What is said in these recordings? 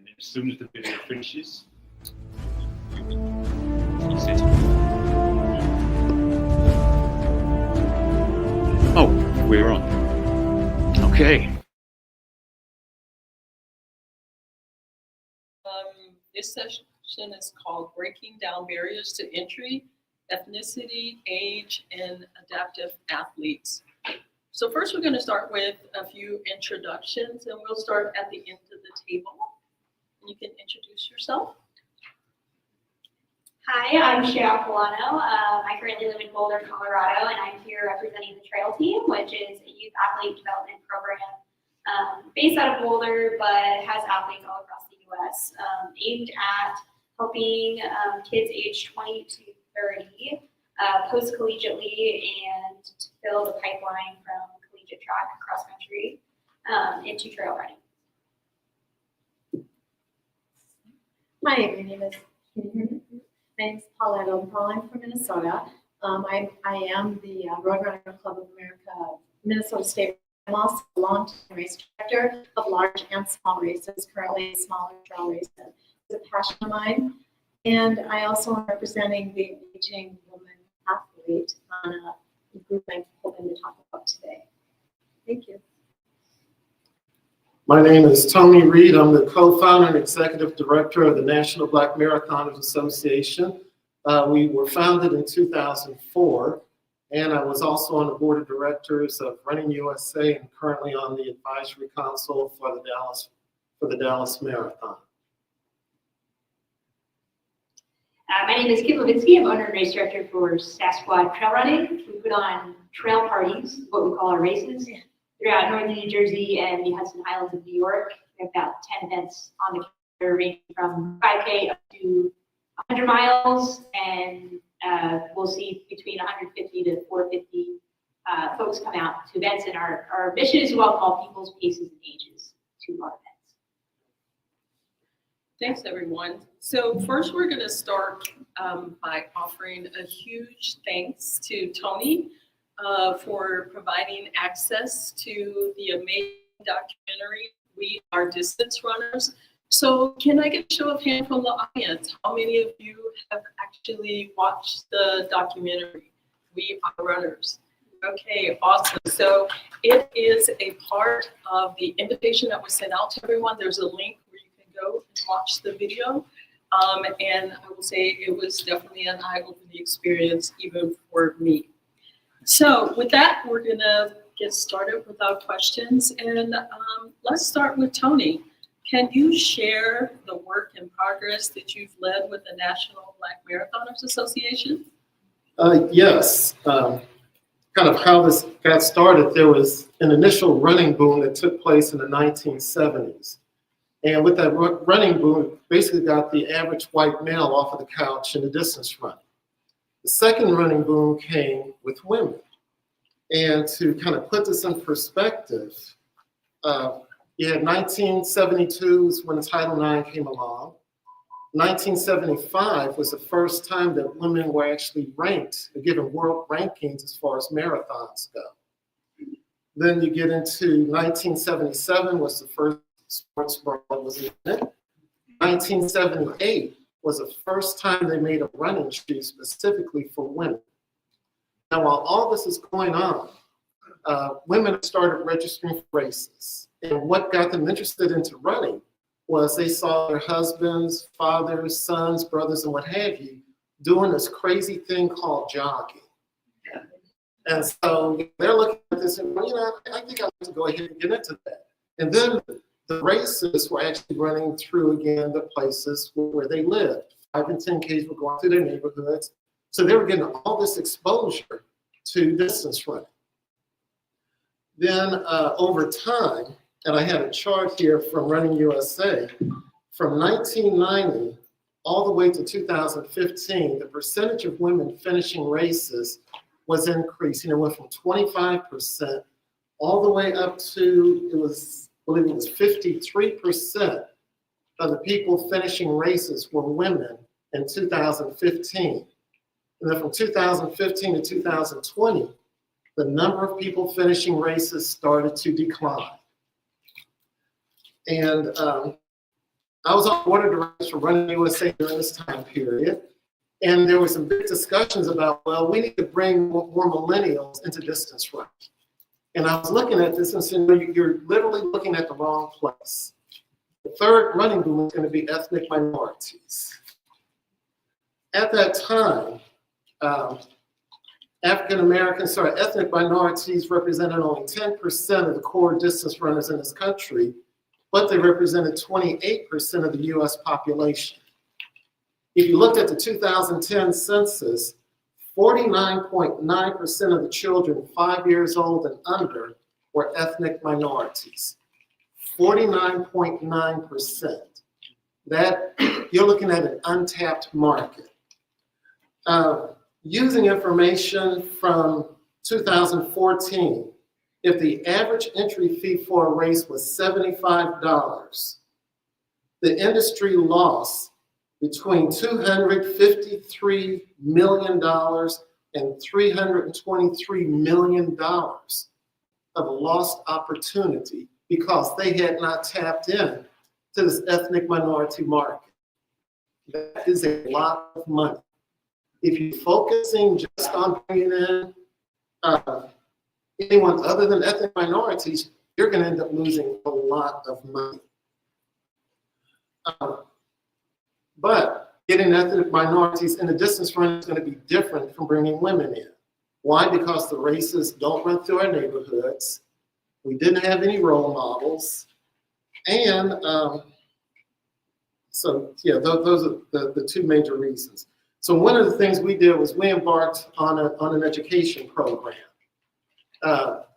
And as soon as the video finishes, oh, we're on. Okay. This session is called Breaking Down Barriers to Entry, Ethnicity, Age, and Adaptive Athletes. So first we're going to start with a few introductions, and we'll start at the end of the table. You can introduce yourself. Hi, I'm Shea Aquilano. I currently live in Boulder, Colorado, and I'm here representing the Trail Team, which is a youth athlete development program based out of Boulder, but has athletes all across the U.S. Aimed at helping kids aged 20 to 30 post-collegiately and to fill the pipeline from collegiate track, cross country, into trail running. Hi, my name is, my name is Paulette Odenthal. I'm from Minnesota. I am the Roadrunner Club of America, Minnesota State. I'm also a long-time race director of large and small races, currently smaller trail races. It's a passion of mine. And I also am representing the aging woman athlete on a group I'm hoping to talk about today. Thank you. My name is Tony Reed. I'm the co-founder and executive director of the National Black Marathoners Association. We were founded in 2004, and I was also on the board of directors of Running USA and currently on the advisory council for the Dallas Marathon. My name is Kim Levinky. I'm owner and race director for Sassquad Trail Running. We put on trail parties, what we call our races, throughout northern New Jersey and the Hudson Highlands of New York. We have about 10 events on the calendar, ranging from 5K up to 100 miles, and we'll see between 150 to 450 folks come out to events. And our mission is to welcome all peoples, paces, and ages to our events. Thanks, everyone. So first we're going to start by offering a huge thanks to Tony for providing access to the amazing documentary, We Are Distance Runners. So can I get a show of hands from the audience? How many of you have actually watched the documentary, We Are Runners? Okay, awesome. So it is a part of the invitation that was sent out to everyone. There's a link where you can go and watch the video. And I will say it was definitely an eye-opening experience, even for me. So with that, we're gonna get started with our questions. And let's start with Tony. Can you share the work in progress that you've led with the National Black Marathoners Association? Yes. Kind of how this got started, there was an initial running boom that took place in the 1970s. And with that running boom, basically got the average white male off of the couch in the distance run. The second running boom came with women. And to kind of put this in perspective, you had 1972 is when Title IX came along. 1975 was the first time that women were actually ranked, given world rankings as far as marathons go. Then you get into 1977 was the first sports bra was in it. 1978 was the first time they made a running shoe specifically for women. Now, while all this is going on, women started registering for races. And what got them interested into running was they saw their husbands, fathers, sons, brothers, and what have you, doing this crazy thing called jogging. And so they're looking at this and, you know, I think I have to go ahead and get into that. And then the races were actually running through, again, the places where they lived. 5 and 10Ks were going through their neighborhoods. So they were getting all this exposure to distance running. Then over time, and I had a chart here from Running USA, from 1990 all the way to 2015, the percentage of women finishing races was increasing. It went from 25% all the way up to, I believe it was 53% of the people finishing races were women in 2015. And then from 2015 to 2020, the number of people finishing races started to decline. And I was on board of directors for Running USA during this time period. And there were some big discussions about, well, we need to bring more millennials into distance running. And I was looking at this and saying, you're literally looking at the wrong place. The third running boom is going to be ethnic minorities. At that time, ethnic minorities represented only 10% of the core distance runners in this country, but they represented 28% of the US population. If you looked at the 2010 census, 49.9% of the children 5 years old and under were ethnic minorities. 49.9%. That, you're looking at an untapped market. Using information from 2014, if the average entry fee for a race was $75, the industry lost between $253 million and $323 million of lost opportunity because they had not tapped in to this ethnic minority market. That is a lot of money. If you're focusing just on bringing in anyone other than ethnic minorities, you're going to end up losing a lot of money. But getting ethnic minorities in the distance run is going to be different from bringing women in. Why? Because the races don't run through our neighborhoods. We didn't have any role models. And so, yeah, those are the two major reasons. So one of the things we did was we embarked on an education program,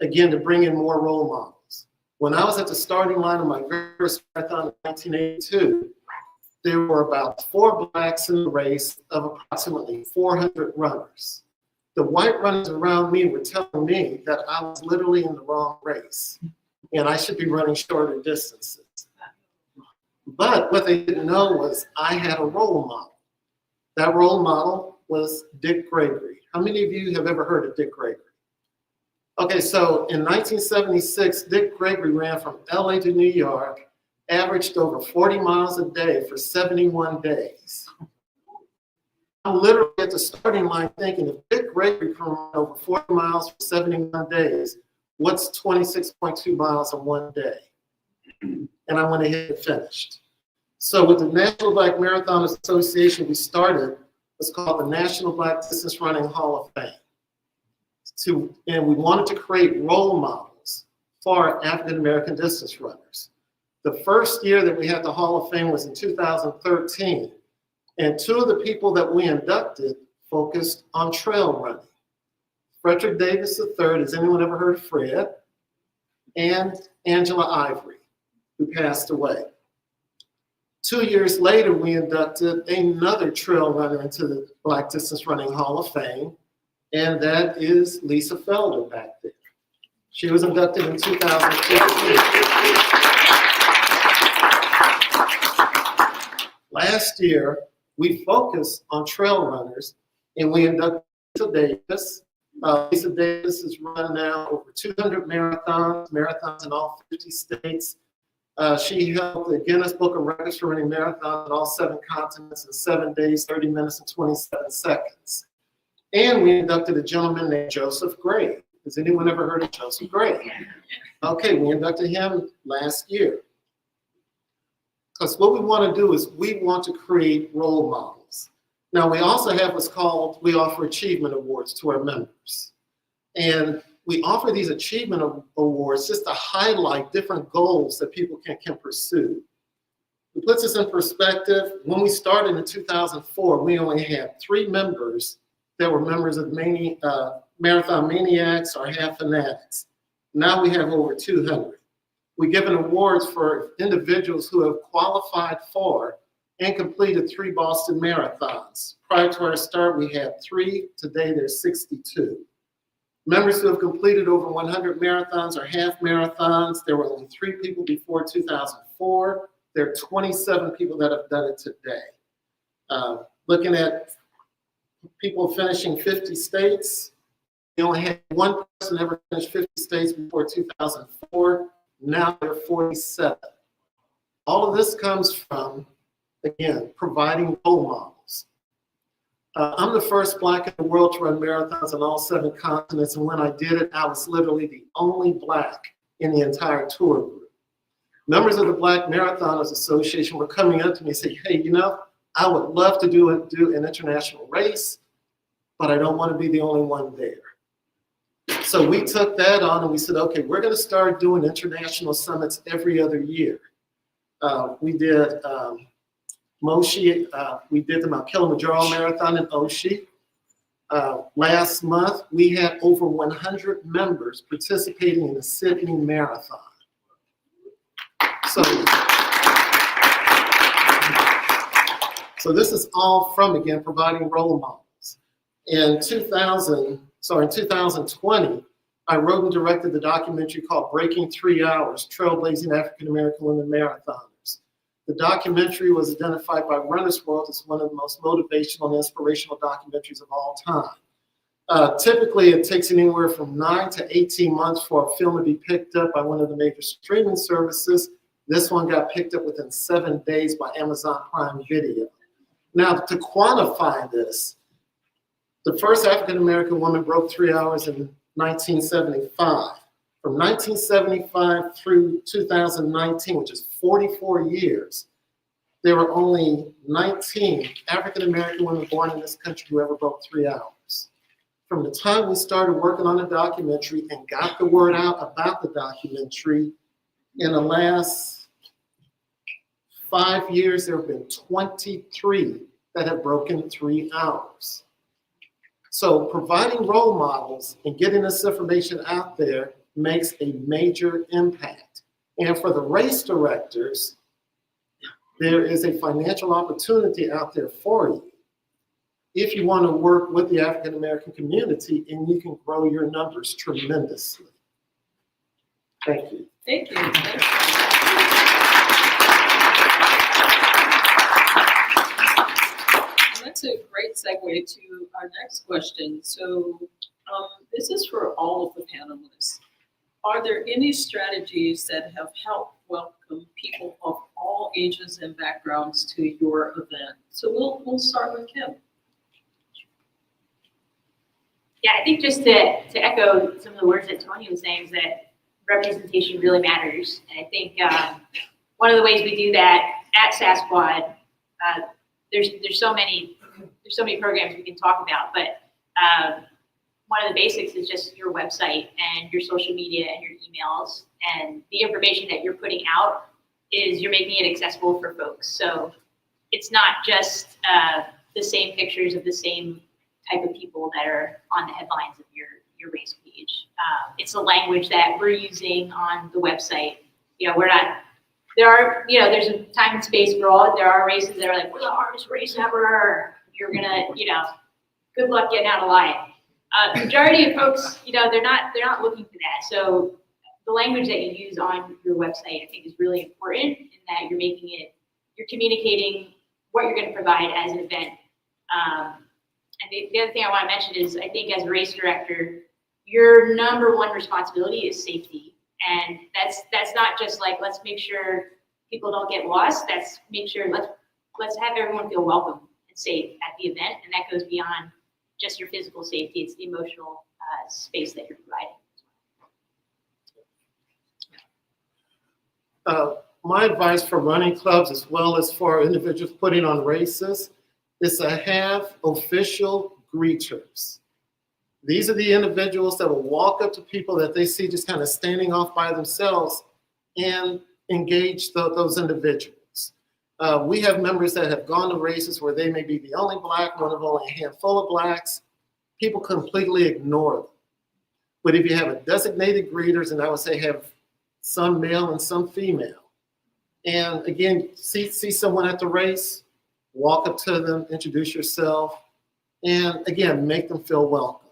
again, to bring in more role models. When I was at the starting line of my very first marathon in 1982, there were about 4 blacks in the race of approximately 400 runners. The white runners around me were telling me that I was literally in the wrong race and I should be running shorter distances. But what they didn't know was I had a role model. That role model was Dick Gregory. How many of you have ever heard of Dick Gregory? Okay, so in 1976, Dick Gregory ran from LA to New York, averaged over 40 miles a day for 71 days. I'm literally at the starting line thinking, if Dick Gregory can run over 40 miles for 71 days, what's 26.2 miles in one day? And I went ahead and finished. So with the National Black Marathon Association, we started what's called the National Black Distance Running Hall of Fame. And we wanted to create role models for African-American distance runners. The first year that we had the Hall of Fame was in 2013. And 2 of the people that we inducted focused on trail running. Frederick Davis III, has anyone ever heard of Fred? And Angela Ivory, who passed away. 2 years later, we inducted another trail runner into the Black Distance Running Hall of Fame, and that is Lisa Felder back there. She was inducted in 2015. Last year, we focused on trail runners, and we inducted Lisa Davis. Lisa Davis has run now over 200 marathons in all 50 states. She held the Guinness Book of Records for running marathons in all 7 continents in 7 days, 30 minutes, and 27 seconds. And we inducted a gentleman named Joseph Gray. Has anyone ever heard of Joseph Gray? Okay, we inducted him last year. Because what we want to do is we want to create role models. Now, we also have what's called, we offer achievement awards to our members. And we offer these achievement awards just to highlight different goals that people can pursue. It puts us in perspective. When we started in 2004, we only had 3 members that were members of Marathon Maniacs or Half Fanatics. Now we have over 200. We give an awards for individuals who have qualified for and completed 3 Boston marathons. Prior to our start, we had 3. Today, there's 62. Members who have completed over 100 marathons or half marathons, there were only 3 people before 2004. There are 27 people that have done it today. Looking at people finishing 50 states, we only had 1 person ever finish 50 states before 2004. Now there are 47. All of this comes from, again, providing role models. I'm the first Black in the world to run marathons on all 7 continents, and when I did it, I was literally the only Black in the entire tour group. Members of the Black Marathoners Association were coming up to me and saying, hey, you know, I would love to do an international race, but I don't want to be the only one there. So we took that on and we said, okay, we're going to start doing international summits every other year. We did Moshi, we did the Mount Kilimanjaro Marathon in Oshi. Last month, we had over 100 members participating in the Sydney Marathon. So this is all from, again, providing role models. In 2020, I wrote and directed the documentary called Breaking 3 Hours, Trailblazing African American Women Marathoners. The documentary was identified by Runner's World as one of the most motivational and inspirational documentaries of all time. Typically, it takes anywhere from 9 to 18 months for a film to be picked up by one of the major streaming services. This one got picked up within 7 days by Amazon Prime Video. Now, to quantify this, the first African-American woman broke 3 hours in 1975. From 1975 through 2019, which is 44 years, there were only 19 African-American women born in this country who ever broke 3 hours. From the time we started working on the documentary and got the word out about the documentary, in the last 5 years, there have been 23 that have broken 3 hours. So providing role models and getting this information out there makes a major impact. And for the race directors, there is a financial opportunity out there for you if you want to work with the African American community, and you can grow your numbers tremendously. Thank you. Thank you. That's a great segue to our next question. So this is for all of the panelists. Are there any strategies that have helped welcome people of all ages and backgrounds to your event? So we'll start with Kim. Yeah, I think just to echo some of the words that Tony was saying is that representation really matters. And I think one of the ways we do that at Sassquad, there's so many programs we can talk about, but one of the basics is just your website and your social media and your emails, and the information that you're putting out is you're making it accessible for folks. So it's not just the same pictures of the same type of people that are on the headlines of your race page. It's the language that we're using on the website. You know, there's a time and space for all. There are races that are like, we're the hardest race ever. You're gonna, good luck getting out alive. The majority of folks, they're not looking for that. So the language that you use on your website, I think, is really important in that you're communicating what you're going to provide as an event. And the other thing I want to mention is, I think as a race director, your number one responsibility is safety. And that's not just like, let's make sure people don't get lost. That's make sure, let's have everyone feel welcome and safe at the event. And that goes beyond just your physical safety. It's the emotional space that you're providing. My advice for running clubs, as well as for individuals putting on races, is to have official greeters. These are the individuals that will walk up to people that they see just kind of standing off by themselves and engage those individuals. We have members that have gone to races where they may be the only Black, one of only a handful of Blacks. People completely ignore them. But if you have a designated greeters, and I would say have some male and some female, and again, see someone at the race, walk up to them, introduce yourself, and again, make them feel welcome.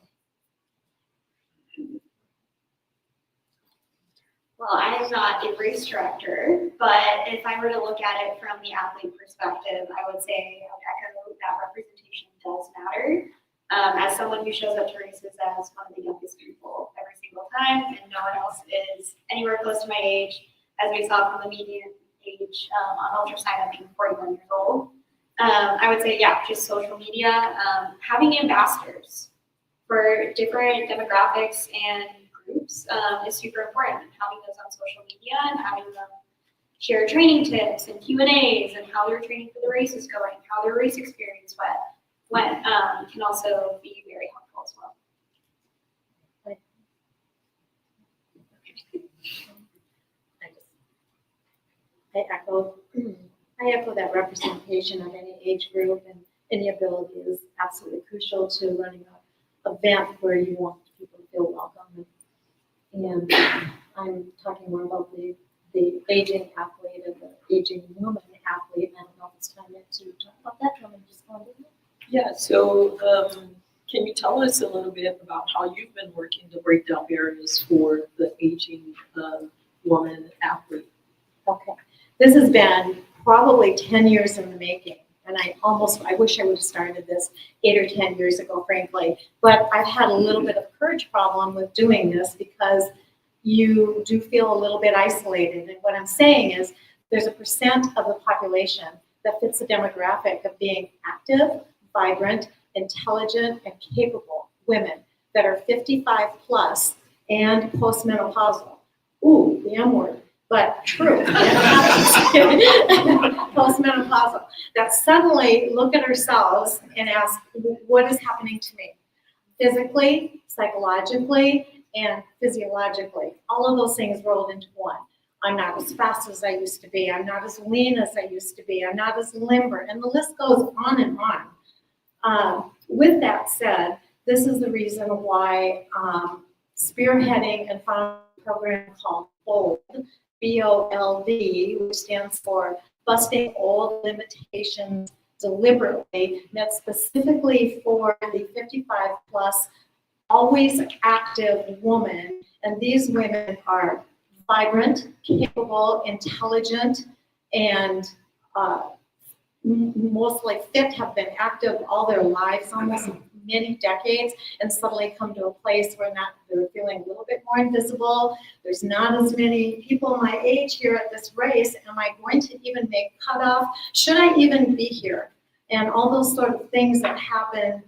Well, I'm not a race director, but if I were to look at it from the athlete perspective, I would say I would echo that representation does matter. As someone who shows up to races as one of the youngest people every single time, and no one else is anywhere close to my age, as we saw from the median age on ultrasound being 41 years old. I would say, yeah, just social media, having ambassadors for different demographics and groups is super important. Having those on social media and having them share training tips and Q&As and how their training for the race is going, how their race experience went can also be very helpful as well. I echo that representation of any age group and any ability is absolutely crucial to running an event where you want people to feel welcome. And I'm talking more about the aging athlete and the aging woman athlete. I don't know if it's time yet to talk about that. Do you want me to just go on? Yeah, so can you tell us a little bit about how you've been working to break down barriers for the aging woman athlete? Okay. This has been probably 10 years in the making. And I wish I would have started this 8 or 10 years ago, frankly. But I've had a little bit of courage problem with doing this because you do feel a little bit isolated. And what I'm saying is there's a percent of the population that fits the demographic of being active, vibrant, intelligent, and capable women that are 55 plus and postmenopausal. Ooh, the M word. But true, postmenopausal, that suddenly look at ourselves and ask, what is happening to me? Physically, psychologically, and physiologically. All of those things rolled into one. I'm not as fast as I used to be. I'm not as lean as I used to be. I'm not as limber. And the list goes on and on. With that said, this is the reason why spearheading and founding a program called BOLD, BOLD, which stands for Busting Old Limitations Deliberately, meant specifically for the 55 plus, always active woman. And these women are vibrant, capable, intelligent, and mostly fit, have been active all their lives, almost many decades, and suddenly come to a place where they're feeling a little bit more invisible. There's not as many people my age here at this race. Am I going to even make cutoff? Should I even be here? And all those sort of things that happen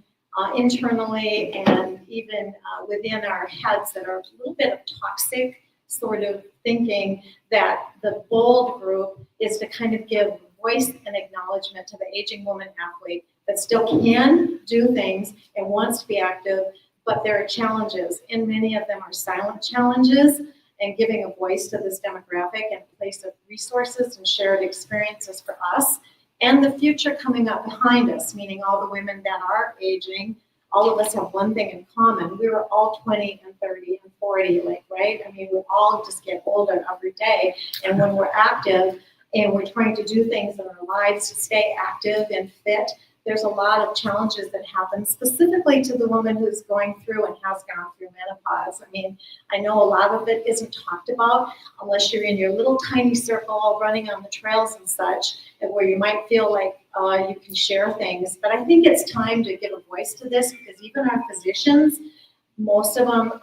internally and even within our heads that are a little bit of toxic sort of thinking, that the BOLD group is to kind of give voice and acknowledgement to the aging woman athlete that still can do things and wants to be active, but there are challenges, and many of them are silent challenges, and giving a voice to this demographic and a place of resources and shared experiences for us and the future coming up behind us, meaning all the women that are aging. All of us have one thing in common. We were all 20 and 30 and 40, right? I mean, we all just get older every day, and when we're active and we're trying to do things in our lives to stay active and fit, there's a lot of challenges that happen specifically to the woman who's going through and has gone through menopause. I mean, I know a lot of it isn't talked about unless you're in your little tiny circle running on the trails and such, and where you might feel like you can share things. But I think it's time to give a voice to this, because even our physicians, most of them,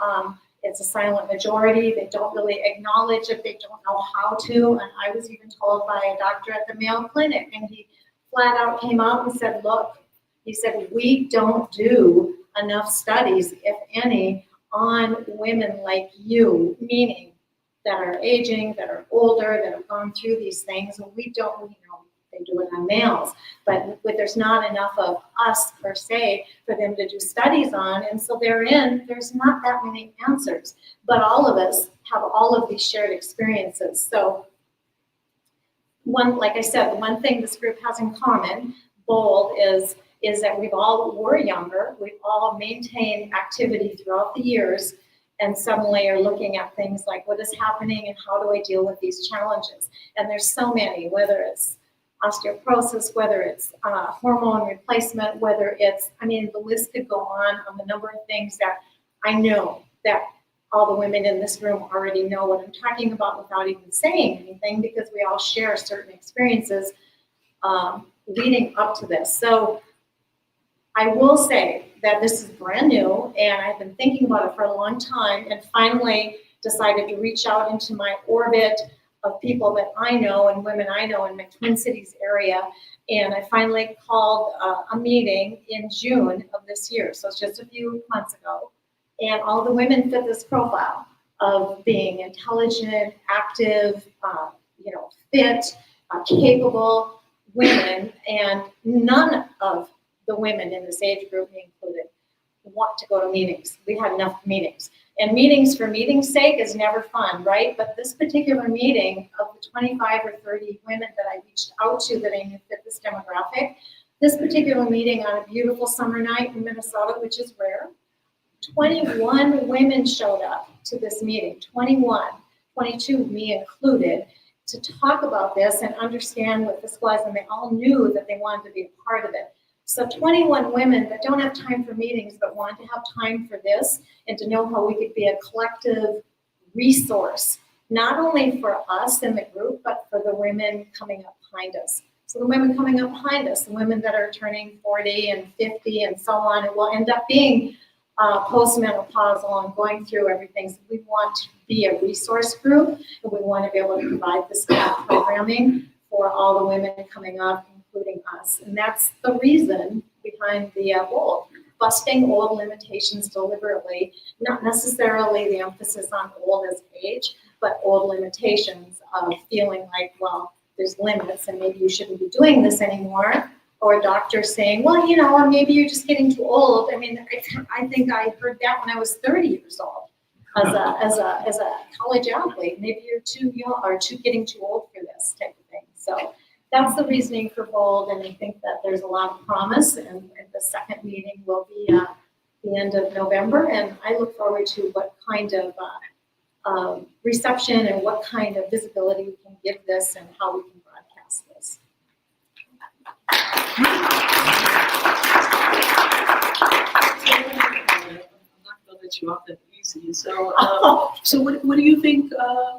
it's a silent majority. They don't really acknowledge it. They don't know how to. And I was even told by a doctor at the Mayo Clinic, and he flat out came out and said, look, he said, we don't do enough studies, if any, on women like you, meaning that are aging, that are older, that have gone through these things. And we don't, they do it on males, but there's not enough of us per se for them to do studies on. And so there's not that many answers, but all of us have all of these shared experiences. So like I said, the one thing this group has in common, BOLD, is that we're younger, we've all maintained activity throughout the years, and suddenly are looking at things like what is happening and how do I deal with these challenges. And there's so many, whether it's osteoporosis, whether it's hormone replacement, whether it's, I mean, the list could go on the number of things that I know that all the women in this room already know what I'm talking about without even saying anything, because we all share certain experiences leading up to this. So I will say that this is brand new, and I've been thinking about it for a long time, and finally decided to reach out into my orbit of people that I know and women I know in my Twin Cities area. And I finally called a meeting in June of this year, so it's just a few months ago. And all the women fit this profile of being intelligent, active, fit, capable women, and none of the women in this age group, me included, want to go to meetings. We had enough meetings. And meetings for meeting's sake is never fun, right? But this particular meeting, of the 25 or 30 women that I reached out to that I knew fit this demographic, this particular meeting on a beautiful summer night in Minnesota, which is rare, 21 women showed up to this meeting, 21, 22, me included, to talk about this and understand what this was, and they all knew that they wanted to be a part of it. So 21 women that don't have time for meetings but want to have time for this and to know how we could be a collective resource, not only for us in the group, but for the women coming up behind us. So the women coming up behind us, the women that are turning 40 and 50 and so on, and will end up being postmenopausal and going through everything. So we want to be a resource group, and we want to be able to provide this kind of programming for all the women coming up, including us. And that's the reason behind the goal, busting old limitations deliberately, not necessarily the emphasis on old as age, but old limitations of feeling like, well, there's limits and maybe you shouldn't be doing this anymore. Or doctors saying, well, or maybe you're just getting too old. I mean, I think I heard that when I was 30 years old as a college athlete. Maybe you're too young or getting too old for this type of thing. So that's the reasoning for BOLD, and I think that there's a lot of promise, and the second meeting will be the end of November, and I look forward to what kind of reception and what kind of visibility we can give this and how we can broadcast this. I'm not going to let you off that easy. So, so what do you think,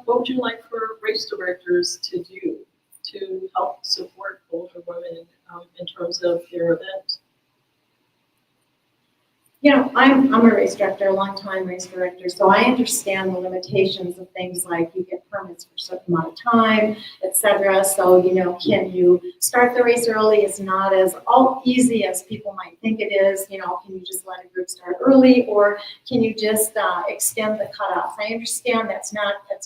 what would you like for race directors to do to help support older women in terms of their event? I'm a race director, a long-time race director, so I understand the limitations of things like you get permits for a certain amount of time, etc. So, can you start the race early? It's not as easy as people might think it is. Can you just let a group start early, or can you just extend the cutoffs? I understand that's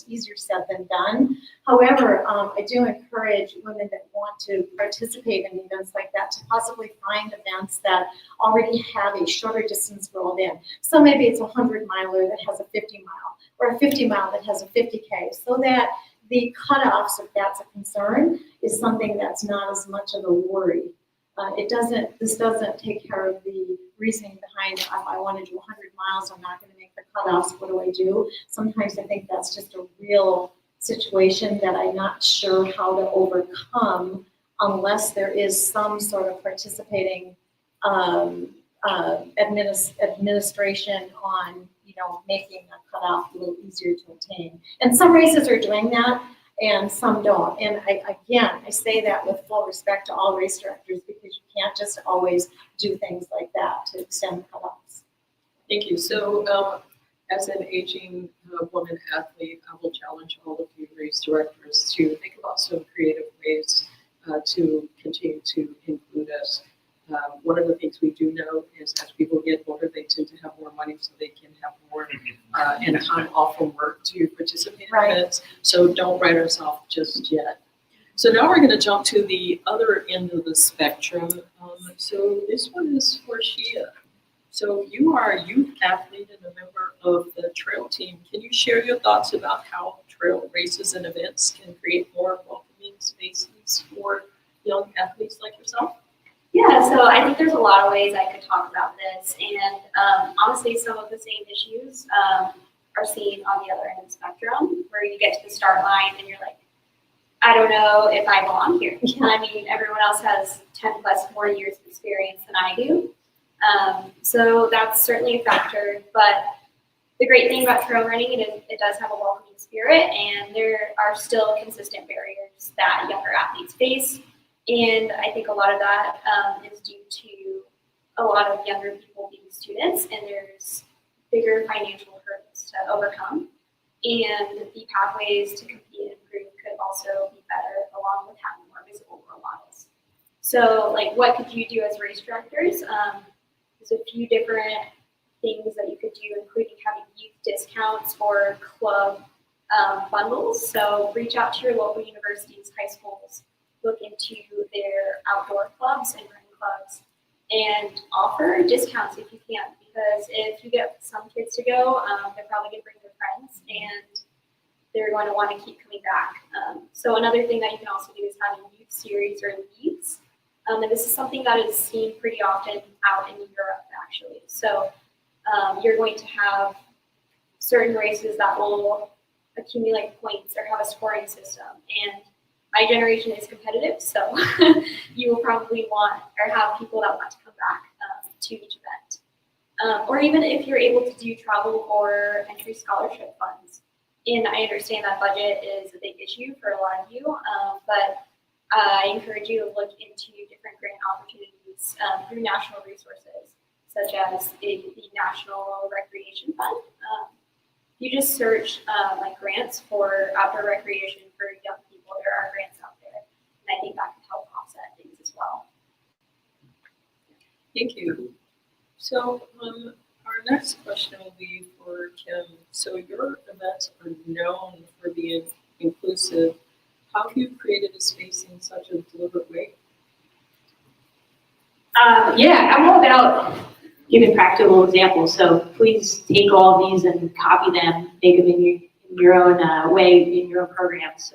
easier said than done. However, I do encourage women that want to participate in events like that to possibly find events that already have a shorter distance rolled in. So maybe it's a 100-miler that has a 50-mile, or a 50-mile that has a 50K, so that the cutoffs, if that's a concern, is something that's not as much of a worry. This doesn't take care of the reasoning behind, if I want to do 100 miles, I'm not going to make the cutoffs, what do I do? Sometimes I think that's just a real situation that I'm not sure how to overcome unless there is some sort of participating administration on, making a cutoff a little easier to attain. And some races are doing that and some don't. And I say that with full respect to all race directors, because you can't just always do things like that to extend cutoffs. Thank you. So as an aging woman athlete, I will challenge all of you race directors to think about some creative ways to continue to include us. One of the things we do know is as people get older, they tend to have more money, so they can have more and time off from work to participate in events. So don't write us off just yet. So now we're going to jump to the other end of the spectrum. So this one is for Shea. So you are a youth athlete and a member of the trail team. Can you share your thoughts about how trail races and events can create more welcoming spaces for young athletes like yourself? Yeah, so I think there's a lot of ways I could talk about this, and honestly, some of the same issues are seen on the other end of the spectrum, where you get to the start line and you're like, I don't know if I belong here. I mean, everyone else has 10 plus more years of experience than I do. So that's certainly a factor, but the great thing about trail running is it does have a welcoming spirit, and there are still consistent barriers that younger athletes face. And I think a lot of that is due to a lot of younger people being students, and there's bigger financial hurdles to overcome. And the pathways to compete and improve could also be better along with having more visible role models. So like what could you do as race directors? There's a few different things that you could do, including having youth discounts or club bundles. So reach out to your local universities, high schools, look into their outdoor clubs and running clubs, and offer discounts if you can. Because if you get some kids to go, they're probably going to bring their friends, and they're going to want to keep coming back. So another thing that you can also do is having youth series or leagues. And this is something that is seen pretty often out in Europe, actually. So you're going to have certain races that will accumulate points or have a scoring system. And my generation is competitive, so you will probably want or have people that want to come back to each event. Or even if you're able to do travel or entry scholarship funds. And I understand that budget is a big issue for a lot of you, but I encourage you to look into different grant opportunities through national resources, such as the National Recreation Fund. You just search like grants for outdoor recreation for young people. There are grants out there, and I think that can help offset things as well. Thank you. So our next question will be for Kim. So your events are known for being inclusive. How have you created a space in such a deliberate way? Yeah, I'm all about giving practical examples. So please take all these and copy them, make them in your own way, in your own programs.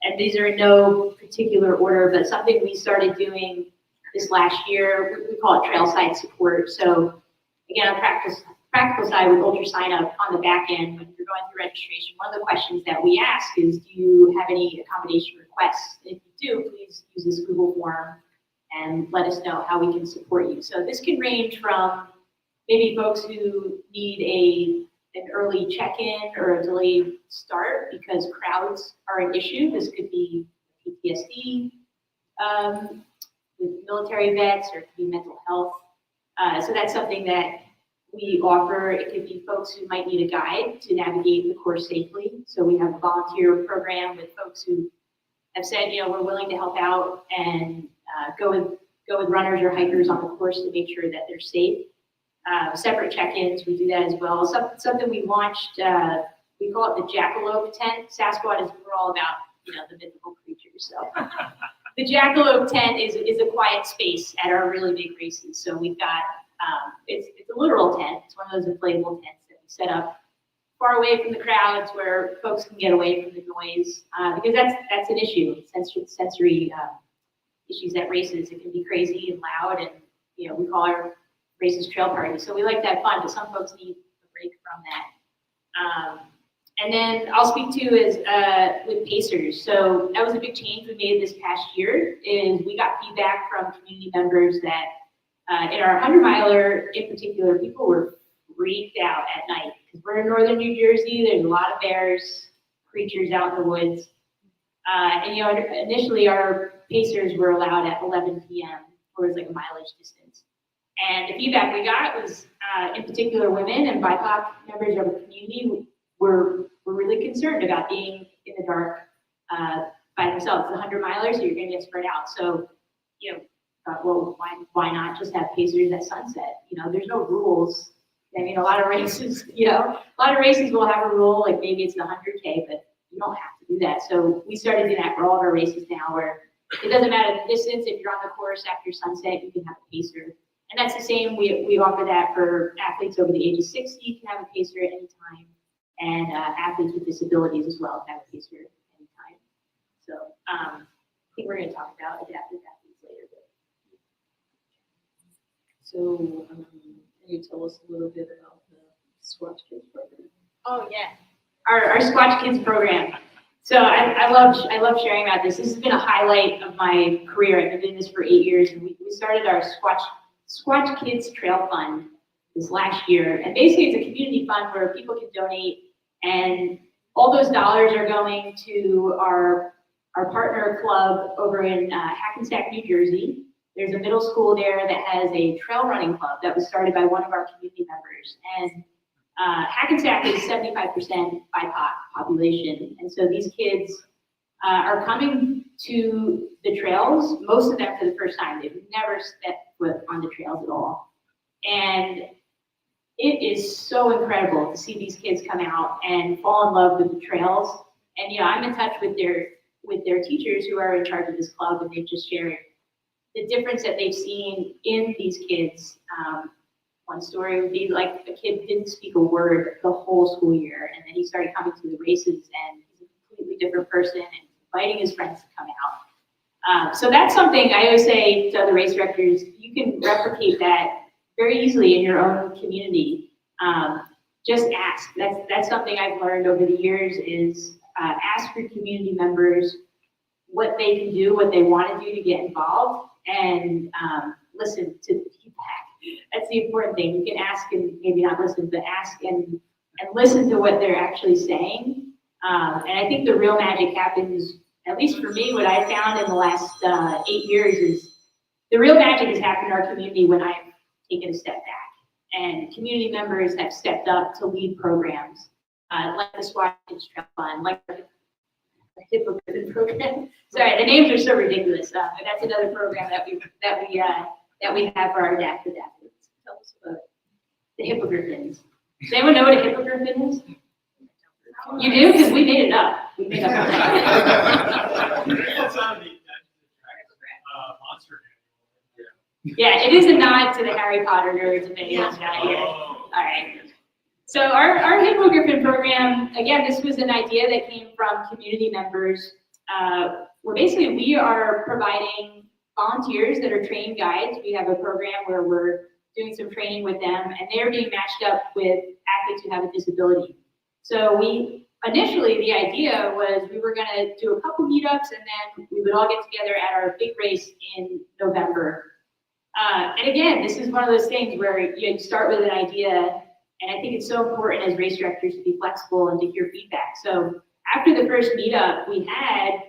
And these are in no particular order, but something we started doing this last year, we call it trailside support. So again, on practical side with ultra sign up on the back end, when you're going through registration, one of the questions that we ask is, do you have any accommodation requests? If you do, please use this Google form and let us know how we can support you. So this can range from maybe folks who need an early check-in or a delayed start because crowds are an issue. This could be PTSD with military vets, or it could be mental health. So that's something that we offer. It could be folks who might need a guide to navigate the course safely. So we have a volunteer program with folks who have said, we're willing to help out and go with runners or hikers on the course to make sure that they're safe. Separate check-ins, we do that as well. Something we launched, we call it the jackalope tent. Sassquad we're all about, the mythical creatures. So the jackalope tent is a quiet space at our really big races. So we've got, it's a literal tent. It's one of those inflatable tents that we set up far away from the crowds where folks can get away from the noise, because that's an issue, sensory issues at races. It can be crazy and loud, and we call our races trail parties. So we like that fun, but some folks need a break from that. And then I'll speak to is with pacers. So that was a big change we made this past year. Is we got feedback from community members that in our 100-miler in particular, people were freaked out at night because we're in northern New Jersey. There's a lot of bears, creatures out in the woods. And initially our pacers were allowed at 11 p.m. or it was like a mileage distance. And the feedback we got was, in particular, women and BIPOC members of the community were really concerned about being in the dark by themselves. The 100-milers, so you're going to get spread out. So, thought, well, why not just have pacers at sunset? There's no rules. I mean, a lot of races will have a rule, like maybe it's the 100K, but you don't have to do that. So we started doing that for all of our races now, where it doesn't matter the distance. If you're on the course after sunset, you can have a pacer. And that's the same, we offer that for athletes over the age of 60, you can have a pacer at any time, and athletes with disabilities as well can have a pacer at any time. So I think we're going to talk about adaptive athletes later. So can you tell us a little bit about the Squatch Kids program? Oh yeah, our Squatch Kids program. So I love sharing about this. This has been a highlight of my career. I've been doing this for 8 years, and we started our Squatch Kids Trail Fund this last year. And basically it's a community fund where people can donate, and all those dollars are going to our partner club over in Hackensack, New Jersey. There's a middle school there that has a trail running club that was started by one of our community members. And Hackensack is 75% BIPOC population. And so these kids are coming to the trails, most of them for the first time. They've never stepped foot on the trails at all. And it is so incredible to see these kids come out and fall in love with the trails. And I'm in touch with their teachers who are in charge of this club, and they've just shared the difference that they've seen in these kids. One story would be like a kid didn't speak a word the whole school year, and then he started coming to the races, and he's a completely different person and inviting his friends to come out. So that's something I always say to other race directors, you can replicate that very easily in your own community. Just ask. That's something I've learned over the years is ask your community members what they can do, what they want to do to get involved, and listen to the feedback. That's the important thing. You can ask and maybe not listen, but ask and listen to what they're actually saying. And I think the real magic happens, at least for me, what I found in the last 8 years is the real magic has happened in our community when I've taken a step back. And community members have stepped up to lead programs, like the Squad Kids Trail Fund, like the Hippogriffin program. Sorry, the names are so ridiculous. That's another program that we have for our adaptive athletes. Tell us about it. The Hippogriffins. Does anyone know what a Hippogriffin is? You do? Because we made it up. We made up. Yeah, it is a nod to the Harry Potter nerds and videos down here. All right. So our Hippogriffin program, again, this was an idea that came from community members. Where basically we are providing volunteers that are trained guides. We have a program where we're doing some training with them, and they're being matched up with athletes who have a disability. So initially the idea was we were gonna do a couple meetups, and then we would all get together at our big race in November. And again, this is one of those things where you start with an idea, and I think it's so important as race directors to be flexible and to hear feedback. So after the first meetup, we had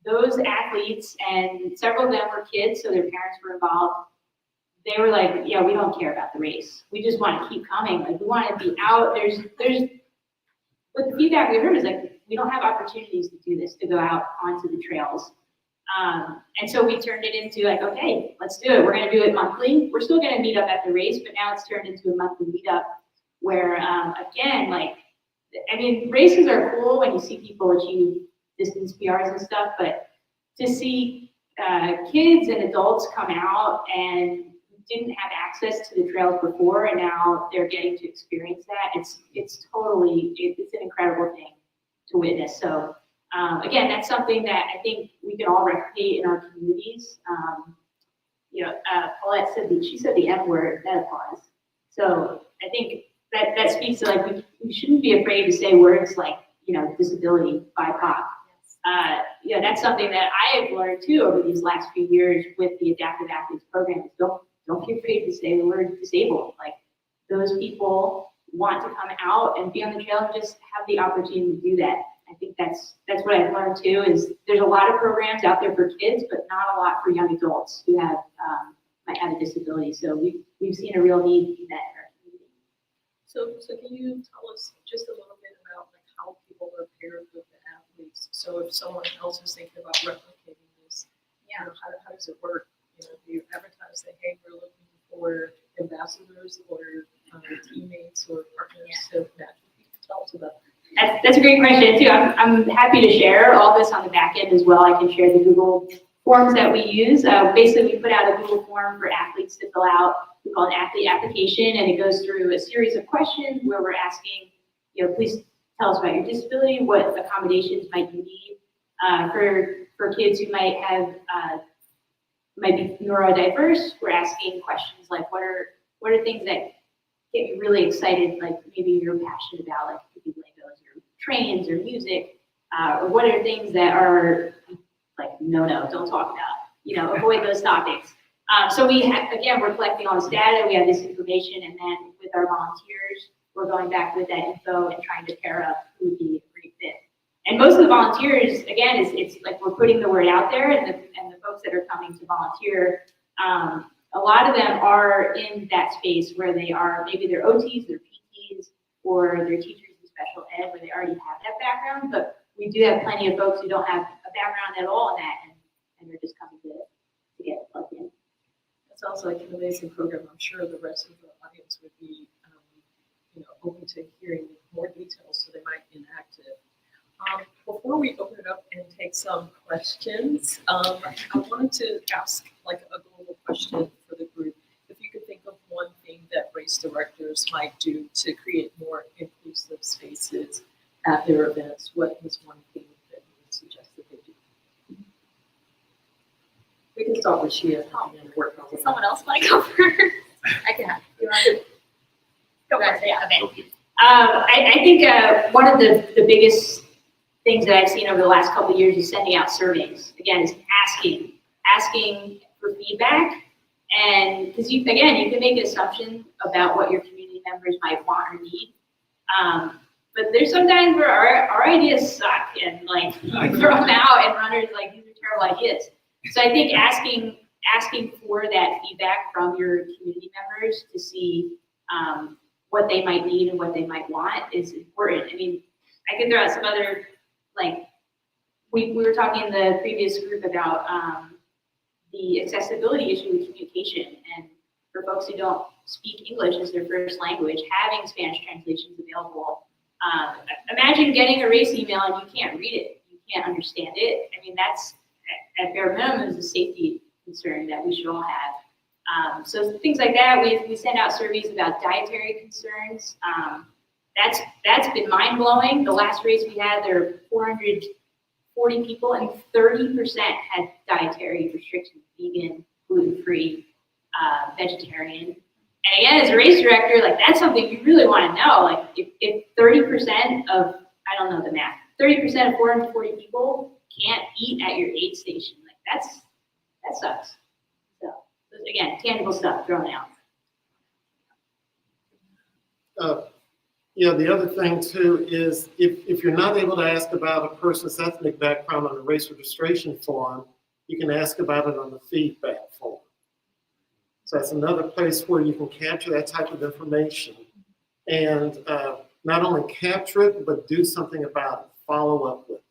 those athletes, and several of them were kids, so their parents were involved. They were like, yeah, we don't care about the race. We just want to keep coming. Like, we want to be out. But the feedback we heard is like, we don't have opportunities to do this, to go out onto the trails. And so we turned it into like, okay, let's do it. We're going to do it monthly. We're still going to meet up at the race, but now it's turned into a monthly meetup where, again, like, I mean, races are cool when you see people achieve distance PRs and stuff, but to see kids and adults come out and didn't have access to the trails before, and now they're getting to experience that, it's an incredible thing to witness. So again, that's something that I think we can all replicate in our communities. Paulette said the M word, that applies. So I think that speaks to like, we shouldn't be afraid to say words like, disability, BIPOC. That's something that I have learned too over these last few years with the Adaptive Athletes program. Don't be afraid to say the word disabled. Like, those people want to come out and be on the trail and just have the opportunity to do that. I think that's what I've learned too, is there's a lot of programs out there for kids, but not a lot for young adults who might have a disability. So we've seen a real need in that in our community. So can you tell us just a little bit about like how people are paired with the athletes? So if someone else is thinking about replicating this, how does it work? Do you advertise that, hey, we're looking for ambassadors or teammates or partners to match with people? Tell us about that. That's a great question too. I'm happy to share all this on the back end as well. I can share the Google forms that we use. Basically, we put out a Google form for athletes to fill out. We call it an athlete application, and it goes through a series of questions where we're asking, please tell us about your disability, what accommodations might you need. For kids who might be neurodiverse, we're asking questions like, what are things that get you really excited, like maybe you're passionate about, like it could be Legos or trains or music, or what are things that are like, no, don't talk about, avoid those topics. So we're collecting all this data, we have this information, and then with our volunteers, we're going back with that info and trying to pair up who would be a great fit. And most of the volunteers, again, it's like we're putting the word out there, and the folks that are coming to volunteer, a lot of them are in that space where they are, maybe they're OTs, they're PTs, or they're teachers in special ed where they already have that background, but we do have plenty of folks who don't have a background at all in that, and they're just coming to get plugged in. That sounds like an amazing program. I'm sure the rest of the audience would be, open to hearing more details, so they might be active. Before we open it up and take some questions, I wanted to ask like a global question for the group. If you could think of one thing that race directors might do to create more inclusive spaces at their events, what is one thing that you would suggest that they do? We can start with Shea and work on it. Someone else want to go first? I can have. You want to go first? Yeah. Okay. Okay. I think one of the biggest things that I've seen over the last couple of years is sending out surveys. Again, is asking for feedback, and because you can make an assumption about what your community members might want or need. But there's sometimes where our ideas suck, and like you throw them out, and runners like these are terrible ideas. So I think asking for that feedback from your community members to see what they might need and what they might want is important. I mean, I can throw out some other, like, we were talking in the previous group about the accessibility issue with communication. And for folks who don't speak English as their first language, having Spanish translations available. Imagine getting a race email and you can't read it, you can't understand it. I mean, that's, at bare minimum, is a safety concern that we should all have. So things like that, we send out surveys about dietary concerns. That's been mind-blowing. The last race we had, there were 440 people, and 30% had dietary restrictions: vegan, gluten-free, vegetarian. And again, as a race director, like, that's something you really want to know. Like, if 30% of, I don't know the math, 30% of 440 people can't eat at your aid station, like, that sucks. So again, tangible stuff thrown out. Yeah, the other thing too is if you're not able to ask about a person's ethnic background on the race registration form, you can ask about it on the feedback form. So that's another place where you can capture that type of information and not only capture it, but do something about it, follow up with it.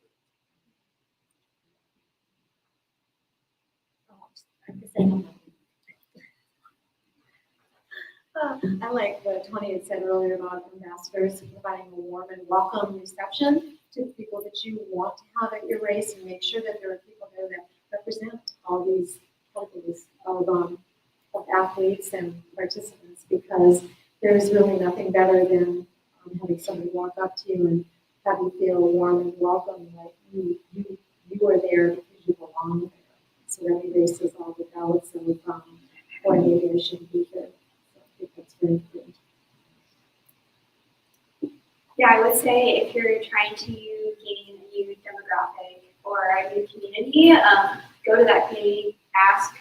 I like what Tony had said earlier about ambassadors providing a warm and welcome reception to the people that you want to have at your race, and make sure that there are people there that represent all these categories of athletes and participants, because there's really nothing better than having somebody walk up to you and have you feel warm and welcome, like you are there because you belong there. So every race is all about some coordination feature. I think that's very important. Yeah, I would say if you're trying to gain a new demographic or a new community, go to that community, ask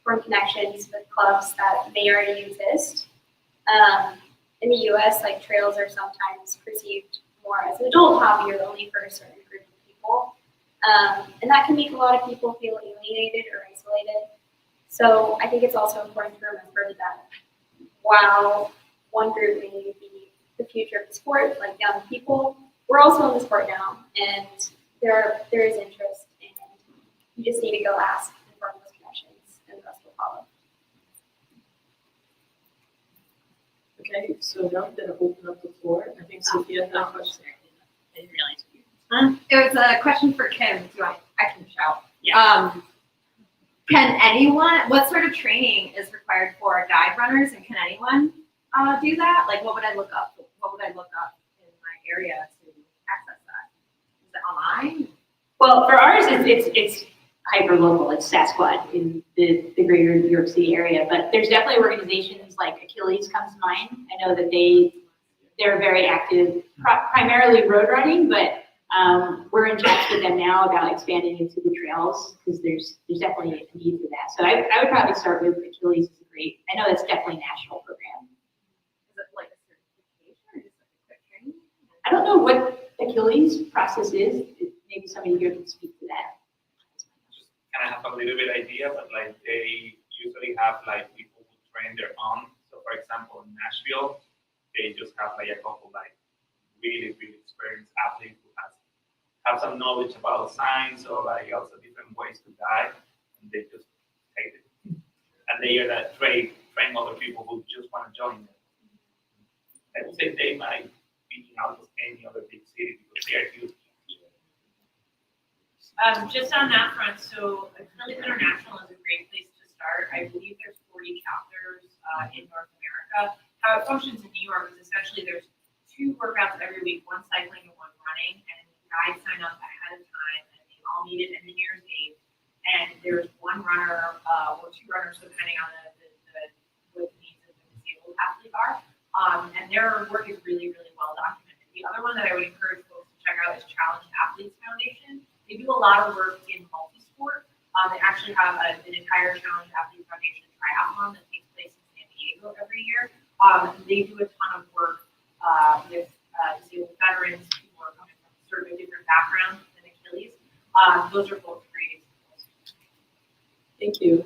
for connections with clubs that may already exist. In the US, like, trails are sometimes perceived more as an adult hobby or only for a certain group of people. And that can make a lot of people feel alienated or isolated. So I think it's also important to remember that while one group may be the future of the sport, like young people, we're also in the sport now, and there is interest, and you just need to go ask and form those connections, and the rest will follow. Okay, so now I'm gonna open up the floor. I think Sophia had a question. I didn't realize you. It was a question for Kim. Do I can shout. Yeah. Can anyone, what sort of training is required for guide runners, and can anyone do that? Like, what would I look up? What would I look up in my area to access that? Is it online? Well, for ours, it's hyper local. It's Sassquad in the greater New York City area. But there's definitely organizations like Achilles comes to mind. I know that they're very active, primarily road running, but we're in chats with them now about expanding into the trails, because there's definitely a need for that. So I would probably start with Achilles. Is great. I know that's definitely a national program. Is it like a certification or just like a quick training? I don't know what Achilles process is. Maybe somebody here can speak to that. Kind of have a little bit idea, but like they usually have like people who train their own. So for example, in Nashville, they just have like a couple like really experienced athletes who has have some knowledge about science or like also different ways to dive, and they just hate it. And they are that train other people who just want to join them. I would say they might be out of any other big city because they are huge. Just on that front, so Affiliate International is a great place to start. I believe there's 40 chapters in North America. How it functions in New York is essentially there's 2 workouts every week, one cycling and one running, and guys sign up ahead of time, and they all meet at Engineers Gate, and there's 1 runner or 2 runners, depending on what the needs of the disabled athlete are, and their work is really, really well documented. The other one that I would encourage folks to check out is Challenge Athletes Foundation. They do a lot of work in multi-sport. They actually have an entire Challenge Athlete Foundation triathlon that takes place in San Diego every year. They do a ton of work with disabled veterans, people who are coming from sort of a different background than Achilles. Those are both great examples. Thank you.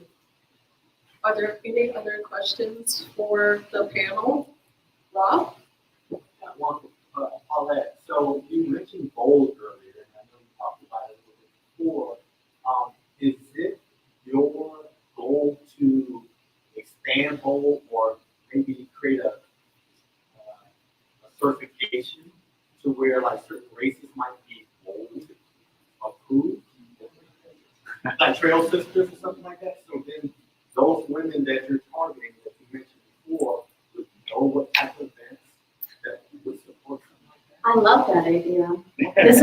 Are there any other questions for the panel? Rob? Got one, Paulette. So you mentioned bold earlier, and I know you talked about it a little bit before. Is it your goal to expand bold or maybe create a certification to where like certain races might be bold approved, like Trail Sisters or something like that? So then those women that you're targeting, that you mentioned before, would know what type of events that you would support, something like that? I love that idea. This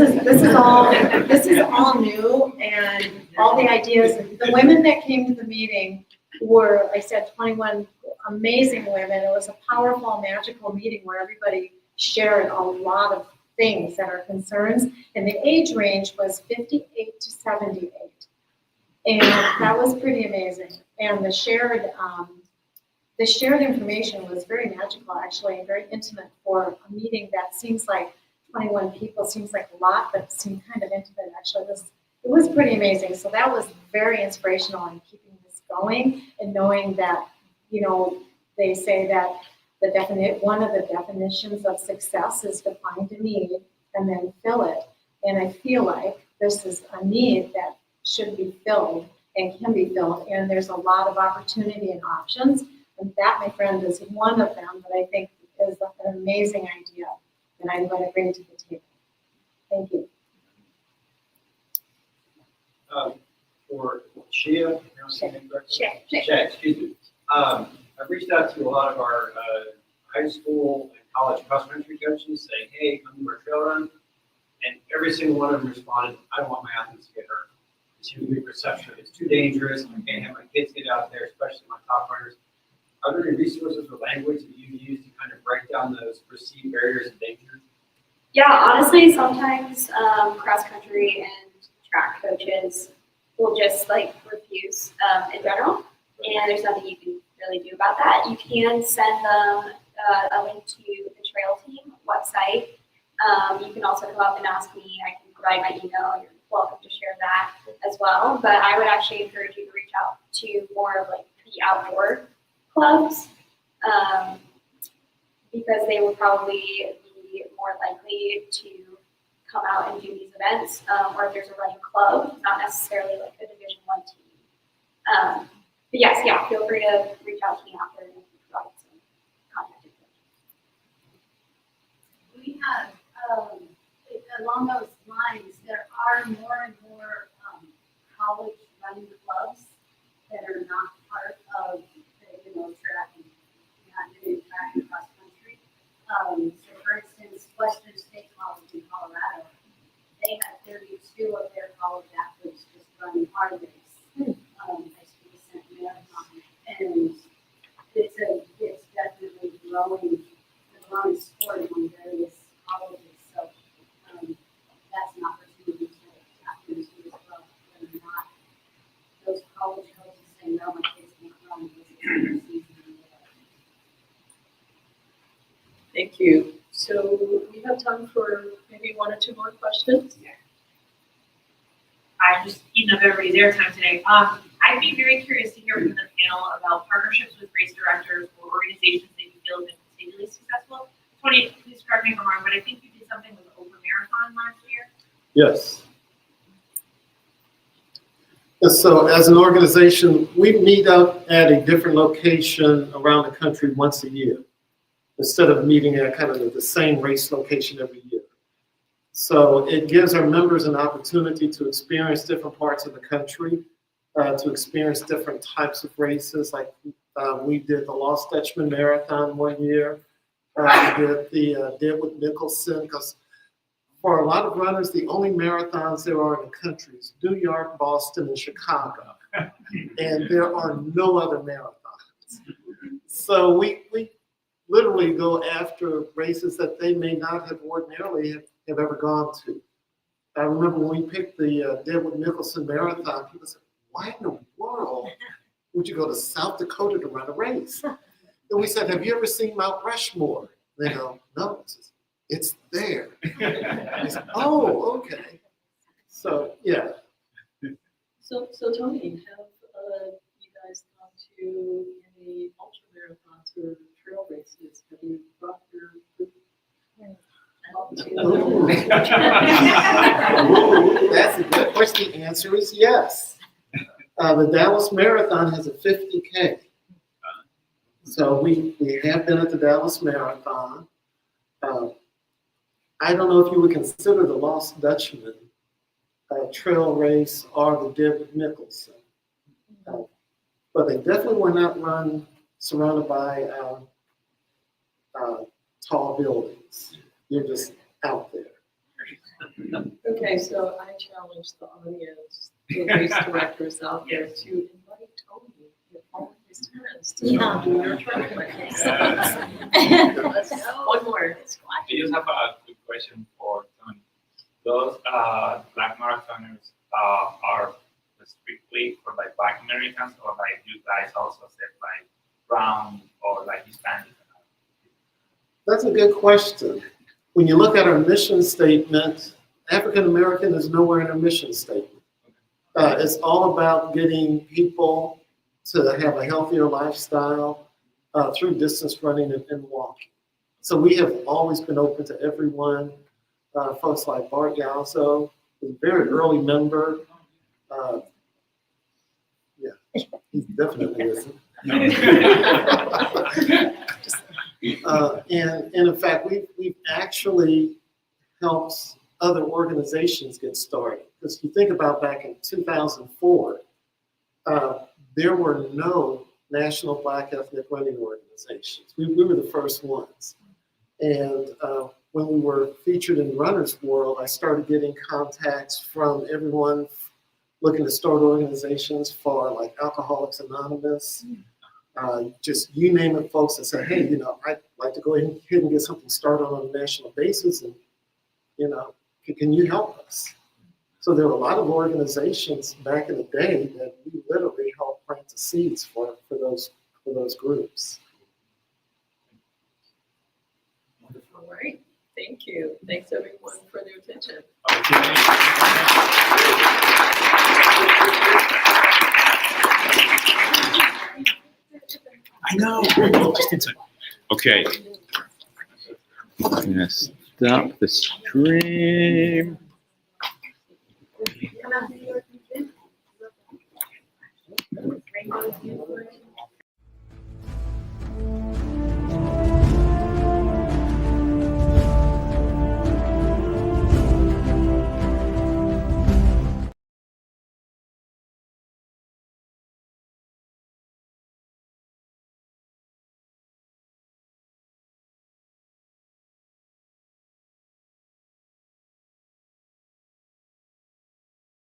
is all new, and all the ideas, the women that came to the meeting were, I said, 21 amazing women. It was a powerful, magical meeting where everybody shared a lot of things that are concerns, and the age range was 58 to 78. And that was pretty amazing. And the shared information was very magical, actually, and very intimate for a meeting that seems like 21 people, seems like a lot, but seemed kind of intimate, actually. It was pretty amazing. So that was very inspirational in keeping this going and knowing that, you know, they say that one of the definitions of success is to find a need and then fill it. And I feel like this is a need that should be filled and can be filled, and there's a lot of opportunity and options. And that, my friend, is one of them that I think is an amazing idea that I'm going to bring to the table. Thank you. For Shea, Shea. excuse me. I've reached out to a lot of our high school and college cross-country coaches saying, hey, come to our trail run. And every single one of them responded, I don't want my athletes to get hurt. It's a big perception of it's too dangerous. I can't have my kids get out there, especially my top runners. Are there any resources or language that you use to kind of break down those perceived barriers and dangers? Yeah, honestly, sometimes cross-country and track coaches will just like refuse in general, and there's nothing you can really do about that. You can send them a link to the trail team website. You can also come up and ask me. I can provide my email. You're welcome to share that as well. But I would actually encourage you to reach out to more of like the outdoor clubs because they will probably be more likely to come out and do these events, or if there's a running club, not necessarily like a Division I team. But yes, yeah, feel free to reach out to me after and provide some contact information. We have, along those lines, there are more and more college running clubs that are not part of the, track and not doing track and cross country. So for instance, Western State College in Colorado, they have 32 of their college athletes just running hard race, high school marathon, and it's definitely growing sport among various colleges. So that's an opportunity to tap into as well. Whether or not those college coaches say no, my kids can't run because it's their season. Thank you. So we have time for maybe 1 or 2 more questions. I'm just eating up everybody's airtime today. I'd be very curious to hear from the panel about partnerships with race directors or organizations that you feel have been particularly successful. Tony, please correct me if I'm wrong, but I think you did something with Open Marathon last year. Yes. And so as an organization, we meet up at a different location around the country once a year, instead of meeting at kind of the same race location every year. So it gives our members an opportunity to experience different parts of the country, to experience different types of races. Like we did the Lost Dutchman Marathon one year. We did the Deadwood Nicholson, because for a lot of runners, the only marathons there are in the country is New York, Boston, and Chicago. And there are no other marathons. So we literally go after races that they may not have ordinarily have ever gone to. I remember when we picked the Deadwood Nicholson Marathon, people said, why in the world would you go to South Dakota to run a race? And we said, have you ever seen Mount Rushmore? They go, no. It's there. I said, oh, okay. So, yeah. So Tony, have you guys gone to any ultra marathons or trail races? Have you brought your group up to? Ooh, that's a good question. The answer is yes. The Dallas Marathon has a 50K. So we have been at the Dallas Marathon. I don't know if you would consider the Lost Dutchman trail race or the Deadwood Nicholson. But they definitely were not run surrounded by tall buildings. You're just out there. Okay, so I challenge the audience, the race directors out there to invite Tony and all of his friends to come do your trail race. Let's go. One more. I just have a quick question for Tony. Those black marathoners are strictly for like Black Americans, or like you guys also said like brown or like Hispanic? That's a good question. When you look at our mission statement, African American is nowhere in our mission statement. It's all about getting people to have a healthier lifestyle through distance running and walking. So we have always been open to everyone. Folks like Bart Galzo, a very early member. Yeah, he definitely isn't. And in fact, we've actually helped other organizations get started. Because if you think about back in 2004, there were no national Black ethnic running organizations. We were the first ones. And when we were featured in Runner's World, I started getting contacts from everyone looking to start organizations for like Alcoholics Anonymous. Just you name it, folks that say, hey, I'd like to go ahead and get something started on a national basis, and can you help us? So there were a lot of organizations back in the day that we literally helped plant the seeds for those groups. All right. Thank you. Thanks everyone for their attention. I know. Just in time. Okay. I'm gonna stop the stream. Rainbow